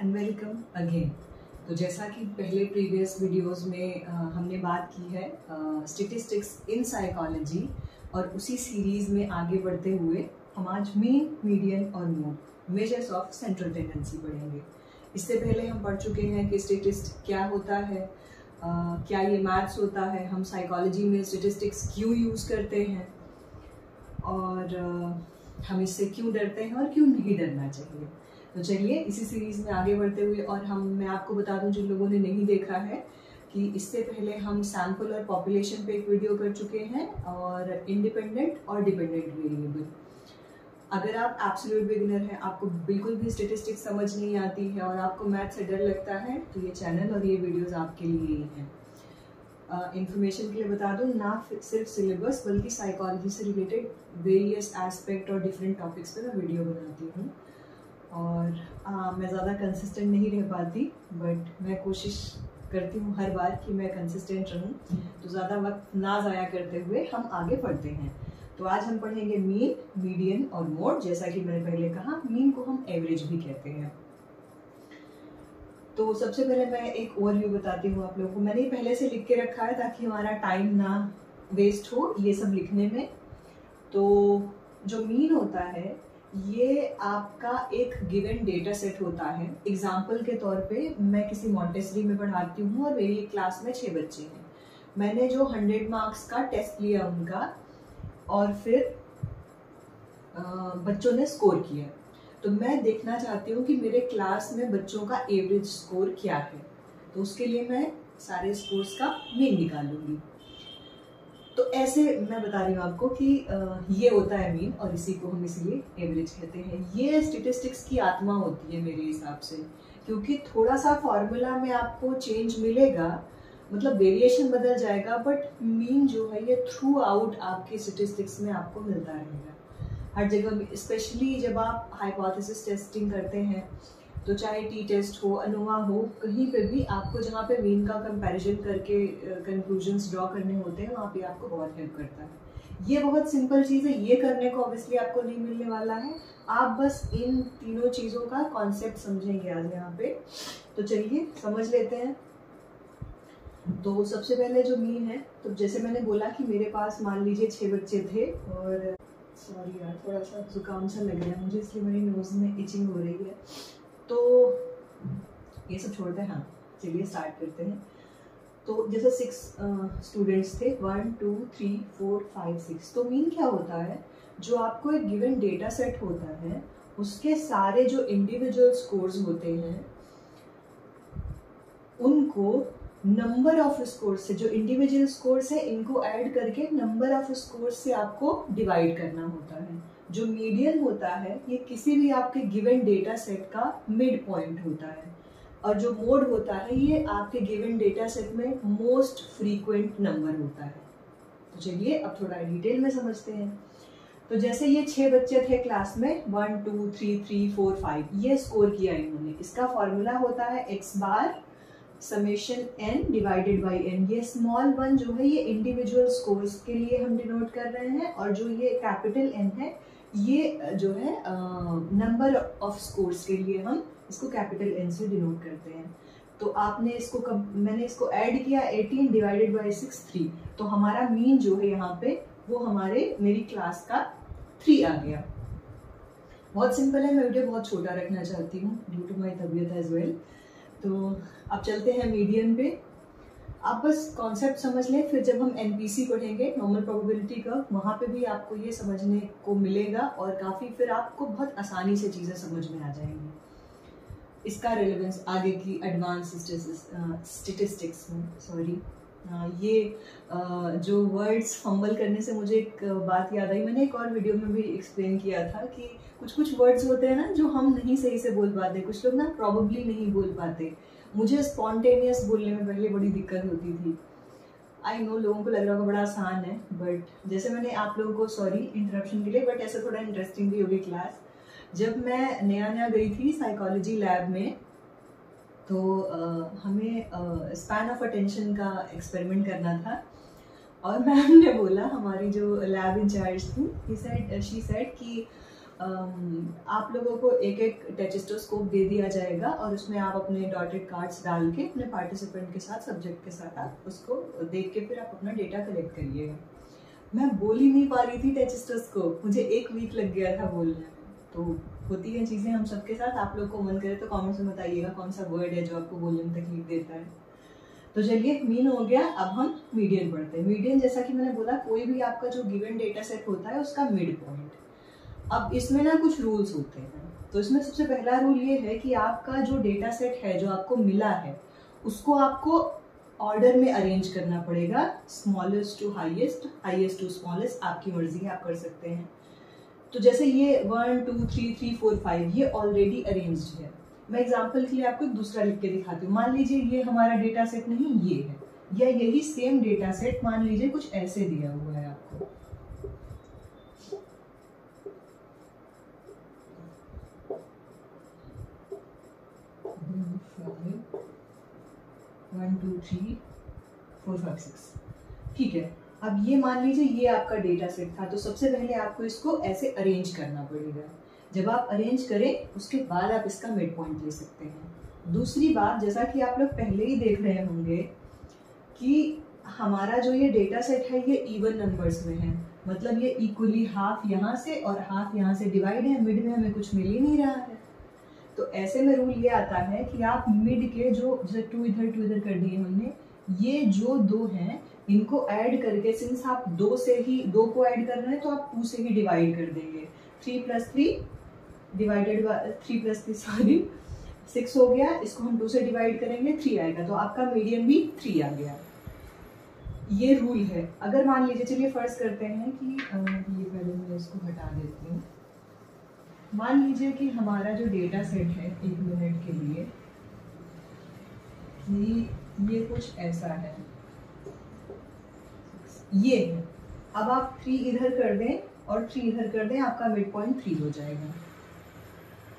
And welcome again. तो जैसा कि पहले प्रीवियस वीडियोस में हमने बात की है स्टैटिस्टिक्स इन साइकोलॉजी, और उसी सीरीज में आगे बढ़ते हुए हम आज मीन, मीडियन और mode measures of central tendency पढ़ेंगे। इससे पहले हम पढ़ चुके हैं कि स्टैटिस्ट क्या होता है, क्या ये मैथ्स होता है, हम साइकोलॉजी में स्टैटिस्टिक्स क्यों यूज़ करते हैं और हम इससे क्यों डरते हैं और क्यों नहीं डरना चाहिए। तो चलिए इसी सीरीज़ में आगे बढ़ते हुए, और मैं आपको बता दूं जिन लोगों ने नहीं देखा है कि इससे पहले हम सैम्पल और पॉपुलेशन पे एक वीडियो कर चुके हैं, और इंडिपेंडेंट और डिपेंडेंट वेरिएबल। अगर आप एब्सोल्यूट बिगिनर हैं, आपको बिल्कुल भी स्टैटिस्टिक्स समझ नहीं आती है और आपको मैथ से डर लगता है, तो ये चैनल और ये वीडियोस आपके लिए ही हैं। इन्फॉर्मेशन के लिए बता दूं, ना सिर्फ सिलेबस बल्कि साइकोलॉजी से रिलेटेड वेरियस एस्पेक्ट और डिफरेंट टॉपिक्स पे मैं वीडियो बनाती हूँ। और मैं ज़्यादा कंसिस्टेंट नहीं रह पाती, बट मैं कोशिश करती हूँ हर बार कि मैं कंसिस्टेंट रहूँ। तो ज़्यादा वक्त ना ज़ाया करते हुए हम आगे बढ़ते हैं। तो आज हम पढ़ेंगे मीन, मीडियन और मोड। जैसा कि मैंने पहले कहा, मीन को हम एवरेज भी कहते हैं। तो सबसे पहले मैं एक ओवरव्यू बताती हूँ आप लोगों को। मैंने पहले से लिख के रखा है ताकि हमारा टाइम ना वेस्ट हो ये सब लिखने में। तो जो मीन होता है, ये आपका एक गिवन डेटा सेट होता है। एग्जाम्पल के तौर पे मैं किसी मॉन्टेसरी में पढ़ाती हूँ और मेरी क्लास में 6 बच्चे हैं। मैंने जो 100 मार्क्स का टेस्ट लिया उनका, और फिर बच्चों ने स्कोर किया, तो मैं देखना चाहती हूँ कि मेरे क्लास में बच्चों का एवरेज स्कोर क्या है। तो उसके लिए मैं सारे स्कोर्स का मीन निकालूंगी। तो ऐसे मैं बता रही हूँ आपको कि ये होता है मीन, और इसी को हम इसीलिए एवरेज कहते हैं। ये स्टैटिस्टिक्स की आत्मा होती है मेरे हिसाब से, क्योंकि थोड़ा सा फॉर्मूला में आपको चेंज मिलेगा, मतलब वेरिएशन बदल जाएगा, बट मीन जो है ये थ्रू आउट आपके स्टैटिस्टिक्स में आपको मिलता रहेगा हर जगह। स्पेशली जब आप हाइपोथेसिस टेस्टिंग करते हैं, तो चाहे टी टेस्ट हो, अनोवा हो, कहीं पे भी आपको जहाँ पे मीन का कंपैरिजन करके कंक्लूजन्स ड्रॉ करने होते हैं, वहाँ पे आपको बहुत हेल्प करता है। ये बहुत सिंपल चीज़ है, ये करने को ऑब्वियसली आपको नहीं मिलने वाला है। आप बस इन तीनों चीज़ों का कॉन्सेप्ट समझेंगे आज यहाँ पे। तो चलिए समझ लेते हैं। तो सबसे पहले जो मीन है, तो जैसे मैंने बोला कि मेरे पास मान लीजिए 6 बच्चे थे, और सॉरी यार थोड़ा सा जुकाम सा लग रहा है मुझे, इसलिए मेरी नोज में इचिंग हो रही है। तो ये सब छोड़ते हैं, हाँ चलिए स्टार्ट करते हैं। तो जैसे 6 स्टूडेंट्स थे, 1 2 3 4 5 6। तो मीन क्या होता है, जो आपको एक गिवन डेटा सेट होता है, उसके सारे जो इंडिविजुअल स्कोर्स होते हैं उनको नंबर ऑफ स्कोर्स से, जो इंडिविजुअल स्कोर्स है इनको ऐड करके नंबर ऑफ स्कोर्स से आपको डिवाइड करना होता है। जो मीडियन होता है, ये किसी भी आपके गिवन डेटा सेट का मिड पॉइंट होता है, और जो मोड होता है ये आपके गिवन डेटा सेट में मोस्ट फ्रीक्वेंट नंबर होता है। तो चलिए अब थोड़ा डिटेल में समझते हैं। तो जैसे ये 6 बच्चे थे क्लास में, 1 2 3 3 4 5, ये स्कोर किया इन्होंने। इसका फॉर्मूला होता है x bar summation n divided by n। ये स्मॉल 1 जो है ये इंडिविजुअल स्कोर्स के लिए हम डिनोट कर रहे हैं, और जो ये कैपिटल N है ये जो है नंबर ऑफ स्कोर्स के लिए हम इसको कैपिटल N से डिनोट करते हैं। तो आपने इसको मैंने इसको ऐड किया, 18 डिवाइडेड बाई 6 3। तो हमारा मीन जो है यहाँ पे वो मेरी क्लास का 3 आ गया। बहुत सिंपल है, मैं वीडियो बहुत छोटा रखना चाहती हूँ ड्यू टू माई तबीयत एज वेल। तो अब चलते हैं मीडियन पे। आप बस कॉन्सेप्ट समझ लें, फिर जब हम एनपीसी पढ़ेंगे, नॉर्मल प्रोबेबिलिटी का, वहाँ पे भी आपको ये समझने को मिलेगा, और काफ़ी फिर आपको बहुत आसानी से चीज़ें समझ में आ जाएंगी। इसका रेलेवेंस आगे की एडवांस स्टैटिस्टिक्स में, सॉरी ये जो वर्ड्स फंबल करने से मुझे एक बात याद आई। मैंने एक और वीडियो में भी एक्सप्लेन किया था कि कुछ वर्ड्स होते हैं ना जो हम नहीं सही से बोल पाते, कुछ लोग ना प्रॉबेबली नहीं बोल पाते। मुझे स्पॉन्टेनियस बोलने में पहले बड़ी दिक्कत होती थी। आई नो लोगों को लग रहा होगा बड़ा आसान है, बट जैसे मैंने आप लोगों को, सॉरी इंटरप्शन के लिए, बट ऐसे थोड़ा इंटरेस्टिंग भी होगी क्लास। जब मैं नया गई थी साइकोलॉजी लैब में, तो हमें स्पैन ऑफ अटेंशन का एक्सपेरिमेंट करना था, और मैम ने बोला, हमारी जो लैब इंचार्ज थी, शी सेड कि आप लोगों को एक एक टेस्टोस्कोप दे दिया जाएगा और उसमें आप अपने डॉटेड कार्ड्स डाल के अपने पार्टिसिपेंट के साथ, सब्जेक्ट के साथ आप उसको देख के फिर आप अपना डेटा कलेक्ट करिएगा। मैं बोल ही नहीं पा रही थी टेस्टोस्कोप, मुझे 1 वीक लग गया था बोलने में। तो होती हैं चीज़ें हम सबके साथ। आप लोग को मन करे तो कमेंट्स में बताइएगा कौन सा वर्ड है जो आपको बोलने में तकलीफ देता है। तो चलिए, मीन हो गया, अब हम मीडियन पढ़ते हैं। मीडियन जैसा कि मैंने बोला, कोई भी आपका जो गिवन डेटा सेट होता है उसका मिड पॉइंट। अब इसमें ना कुछ रूल्स होते हैं। तो इसमें सबसे पहला रूल ये है कि आपका जो डेटा सेट है जो आपको मिला है उसको आपको ऑर्डर में अरेंज करना पड़ेगा, smallest to highest, highest to smallest, आपकी मर्जी है, आप कर सकते हैं। तो जैसे ये 1 2 3 3 4 5 ये ऑलरेडी अरेंज्ड है। मैं एग्जांपल के लिए आपको एक दूसरा लिख के दिखाती हूँ। मान लीजिए ये हमारा डेटा सेट नहीं, ये है, या यही सेम डेटा सेट मान लीजिए कुछ ऐसे दिया हुआ है आपको। One two three four five six, ठीक है। अब ये मान लीजिए ये आपका डेटा सेट था, तो सबसे पहले आपको इसको ऐसे अरेंज करना पड़ेगा। जब आप अरेंज करें उसके बाद आप इसका मिड पॉइंट ले सकते हैं। दूसरी बात, जैसा कि आप लोग पहले ही देख रहे होंगे कि हमारा जो ये डेटा सेट है ये इवन नंबर्स में है, मतलब ये इक्वली हाफ यहाँ से और हाफ यहाँ से डिवाइड है, मिड में हमें कुछ मिल ही नहीं रहा है। तो ऐसे में रूल ये आता है कि आप मिड के जो 2 इधर कर दिए हमने, ये जो 2 हैं इनको ऐड करके, सिंस आप 2 से ही 2 को ऐड कर रहे हैं तो आप 2 से ही डिवाइड कर देंगे। 3 + 3 डिवाइडेड बाय 3 + 3 सॉरी 6 हो गया, इसको हम 2 से डिवाइड करेंगे 3 आएगा, तो आपका मीडियन भी 3 आ गया। ये रूल है। अगर मान लीजिए, चलिए फर्ज करते हैं कि ये पहले मैं इसको हटा देती हूँ। मान लीजिए कि हमारा जो डेटा सेट है 1 मिनट के लिए कि ये कुछ ऐसा है, ये है। अब आप 3 इधर कर दें और 3 इधर कर दें, आपका मिड पॉइंट 3 हो जाएगा,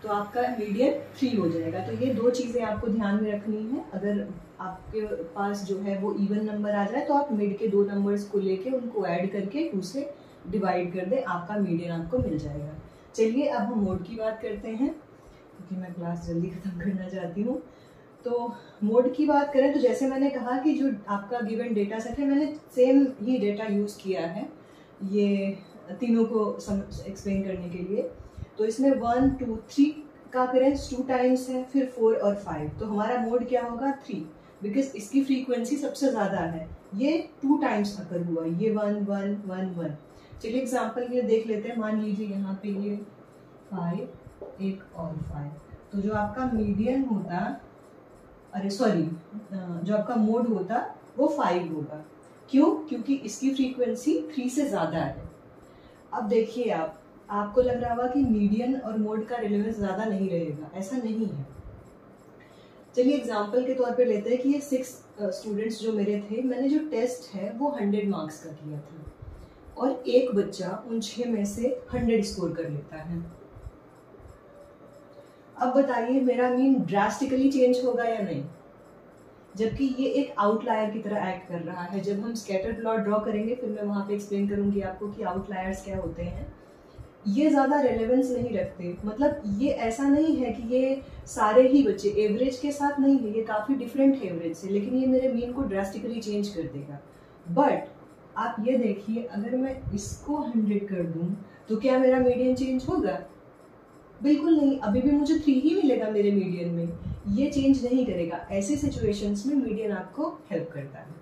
तो आपका मीडियन 3 हो जाएगा। तो ये 2 चीज़ें आपको ध्यान में रखनी है। अगर आपके पास जो है वो इवन नंबर आ जाए तो आप मिड के 2 नंबर्स को लेके उनको ऐड करके 2 से डिवाइड कर दें, आपका मीडियन आपको मिल जाएगा। चलिए अब हम मोड की बात करते हैं, क्योंकि मैं क्लास जल्दी ख़त्म करना चाहती हूँ। तो मोड की बात करें तो जैसे मैंने कहा कि जो आपका गिवन डेटा सेट है, मैंने सेम ही डेटा यूज़ किया है ये तीनों को एक्सप्लेन करने के लिए। तो इसमें 1 2 3 का अकरेंस 2 टाइम्स है, फिर 4 और 5, तो हमारा मोड क्या होगा 3, बिकॉज इसकी फ्रीक्वेंसी सबसे ज़्यादा है। ये 2 टाइम्स अकर हुआ, ये 1 1 1 1। चलिए एग्जाम्पल ये देख लेते हैं। मान लीजिए यहाँ पे ये 5, 1 और 5, तो जो आपका मीडियन होता, अरे सॉरी, जो आपका मोड होता वो 5 होगा। क्यों? क्योंकि इसकी फ्रीक्वेंसी 3 से ज़्यादा है। अब देखिए, आपको लग रहा होगा कि मीडियन और मोड का रिलेवेंस ज़्यादा नहीं रहेगा, ऐसा नहीं है। चलिए एग्जाम्पल के तौर पे लेते हैं कि ये 6 स्टूडेंट्स जो मेरे थे, मैंने जो टेस्ट है वो 100 मार्क्स का किया था और एक बच्चा उन 6 में से 100 स्कोर कर लेता है। अब बताइए मेरा मीन ड्रास्टिकली चेंज होगा या नहीं? जबकि ये एक आउटलायर की तरह एक्ट कर रहा है। जब हम स्कैटर प्लॉट ड्रॉ करेंगे फिर मैं वहाँ पे एक्सप्लेन करूँगी आपको कि आउटलायर्स क्या होते हैं। ये ज़्यादा रेलेवेंस नहीं रखते, मतलब ये ऐसा नहीं है कि ये सारे ही बच्चे एवरेज के साथ नहीं है, ये काफ़ी डिफरेंट है एवरेज से, लेकिन ये मेरे मीन को ड्रास्टिकली चेंज कर देगा। बट आप ये देखिए, अगर मैं इसको 100 कर दूं तो क्या मेरा मीडियन चेंज होगा? बिल्कुल नहीं, अभी भी मुझे 3 ही मिलेगा मेरे मीडियन में, ये चेंज नहीं करेगा। ऐसे सिचुएशंस में मीडियन आपको हेल्प करता है।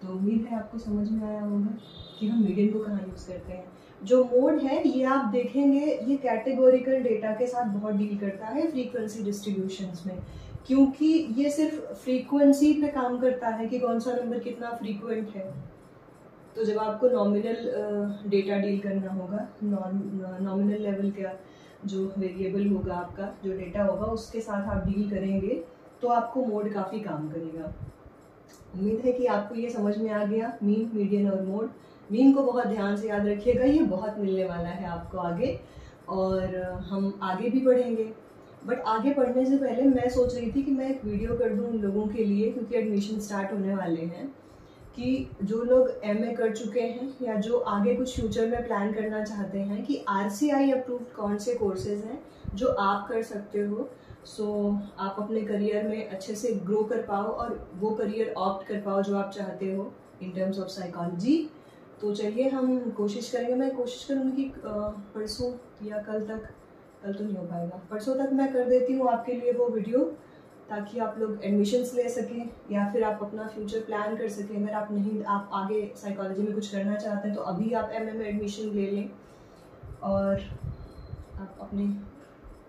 तो उम्मीद है आपको समझ में आया होगा कि हम मीडियन को कहाँ यूज़ करते हैं। जो मोड है ये आप देखेंगे, ये कैटेगोरिकल डेटा के साथ बहुत डील करता है फ्रीक्वेंसी डिस्ट्रीब्यूशंस में, क्योंकि ये सिर्फ फ्रीक्वेंसी पे काम करता है कि कौन सा नंबर कितना फ्रीक्वेंट है। तो जब आपको नॉमिनल डेटा डील करना होगा, नॉमिनल लेवल का जो वेरिएबल होगा, आपका जो डेटा होगा उसके साथ आप डील करेंगे, तो आपको मोड काफ़ी काम करेगा। उम्मीद है कि आपको ये समझ में आ गया, मीन, मीडियन और मोड। मीन को बहुत ध्यान से याद रखिएगा, ये बहुत मिलने वाला है आपको आगे, और हम आगे भी पढ़ेंगे। बट आगे पढ़ने से पहले मैं सोच रही थी कि मैं एक वीडियो कर दूं उन लोगों के लिए, क्योंकि एडमिशन स्टार्ट होने वाले हैं, कि जो लोग MA कर चुके हैं या जो आगे कुछ फ्यूचर में प्लान करना चाहते हैं कि RCI अप्रूव्ड कौन से कोर्सेज हैं जो आप कर सकते हो, सो आप अपने करियर में अच्छे से ग्रो कर पाओ और वो करियर ऑप्ट कर पाओ जो आप चाहते हो इन टर्म्स ऑफ साइकोलॉजी। तो चलिए हम कोशिश करेंगे, मैं कोशिश करूँगी कि परसों या कल तक, कल तो नहीं हो पाएगा, परसों तक मैं कर देती हूँ आपके लिए वो वीडियो, ताकि आप लोग एडमिशन्स ले सकें या फिर आप अपना फ्यूचर प्लान कर सकें। अगर आप आगे साइकोलॉजी में कुछ करना चाहते हैं तो अभी आप MA में एडमिशन ले लें और आप अपने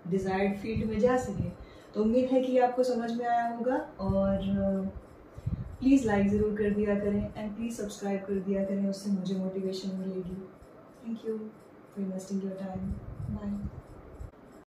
डिज़ायर्ड फील्ड में जा सकें। तो उम्मीद है कि आपको समझ में आया होगा, और प्लीज़ लाइक ज़रूर कर दिया करें एंड प्लीज़ सब्सक्राइब कर दिया करें, उससे मुझे मोटिवेशन मिलेगी। Thank you for investing your time. Bye.